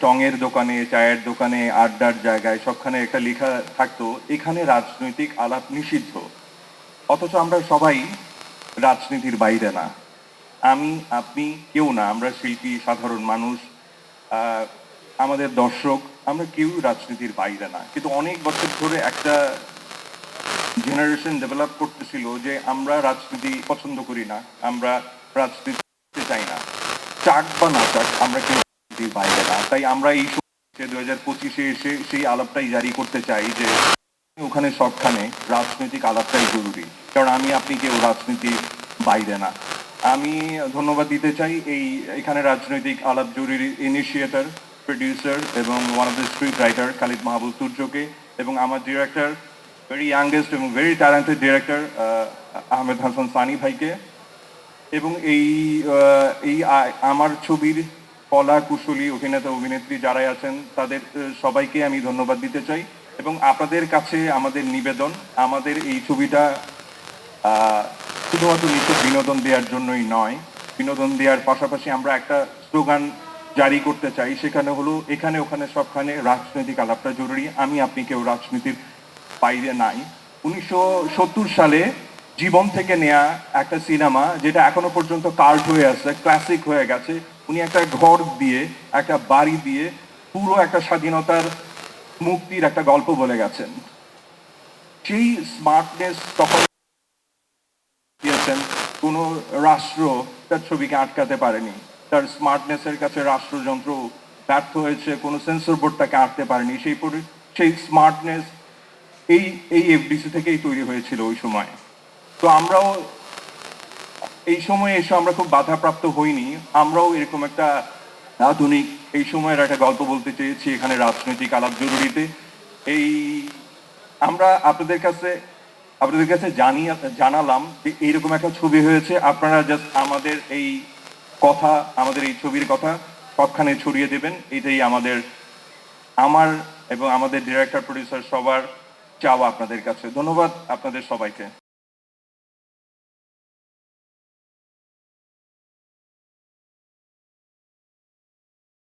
টঙের দোকানে, চায়ের দোকানে, আড্ডার জায়গায় সবখানে একটা লেখা থাকতো এখানে রাজনৈতিক আলাপ নিষিদ্ধ। অথচ আমরা সবাই রাজনীতির বাইরে না। আমি, আপনি কেউ না, আমরা শিল্পী, সাধারণ মানুষ, আমাদের দর্শক, আমরা কেউ রাজনীতির বাইরে না। কিন্তু অনেক বছর ধরে একটা জেনারেশন ডেভেলপ করতেছিল যে আমরা রাজনীতি পছন্দ করি না, আমরা রাজনীতি করতে চাই না। চাক বা না চাক, আমরা কেউ রাজনীতির বাইরে না। তাই আমরা এই 2025-এ এসে সেই আলাপটাই জারি করতে চাই যে ওখানে সবখানে রাজনৈতিক আলাপটাই জরুরি, কারণ আমি আপনি কেউ রাজনীতির বাইরে না। আমি ধন্যবাদ দিতে চাই এখানে রাজনৈতিক আলাপ জরুরি ইনিশিয়েটর, প্রডিউসার এবং one of the script writer Khalid Mahbub সূর্যকে, এবং আমার ডিরেক্টর, ভেরি ইয়াংগেস্ট এবং very talented director Ahmed Hasan Sunny ভাইকে, এবং আমার ছবির কলা কুশলী অভিনেতা অভিনেত্রী যারাই আছেন তাদের সবাইকে আমি ধন্যবাদ দিতে চাই। এবং আপনাদের কাছে আমাদের নিবেদন, আমাদের এই ছবিটা শুধুমাত্র নিত্য বিনোদন দেওয়ার জন্যই নয়, বিনোদন দেওয়ার পাশাপাশি আমরা একটা স্লোগান জারি করতে চাই, সেখানে হলো এখানে ওখানে সবখানে রাজনৈতিক আলাপটা জরুরি, আমি আপনি কেউ রাজনীতির বাইরে নাই। 1970 সালে জীবন থেকে নেয়া একটা সিনেমা, যেটা এখনো পর্যন্ত কাল্ট হয়ে আছে, ক্লাসিক হয়ে গেছে। উনি একটা ঘর দিয়ে, একটা বাড়ি দিয়ে পুরো একটা স্বাধীনতার মুক্তির একটা গল্প বলে গেছেন। সেই স্মার্টনেস তখন দিয়েছেন, কোনো রাষ্ট্র তার ছবিকে আটকাতে পারেনি। তার স্মার্টনেসের কাছে রাষ্ট্রযন্ত্র ব্যর্থ হয়েছে, কোনো সেন্সর বোর্ড তাকে আটতে পারেনি। সেই স্মার্টনেস এই এই এফডিসি থেকেই তৈরি হয়েছিল ওই সময়। তো আমরাও এই সময়ে এসে আমরা খুব বাধাপ্রাপ্ত হইনি, আমরাও এরকম একটা আধুনিক এই সময়ের একটা গল্প বলতে চেয়েছি এখানে রাজনৈতিক আলাপ জরুরিতে। এই আমরা আপনাদের কাছে জানালাম যে এইরকম একটা ছবি হয়েছে, আপনারা জাস্ট আমাদের এই কথা, আমাদের এই ছবির কথা সবখানে ছড়িয়ে দেবেন, এটাই আমার এবং আমাদের ডিরেক্টর প্রডিউসার সবার চাওয়া আপনাদের কাছে। ধন্যবাদ আপনাদের সবাইকে।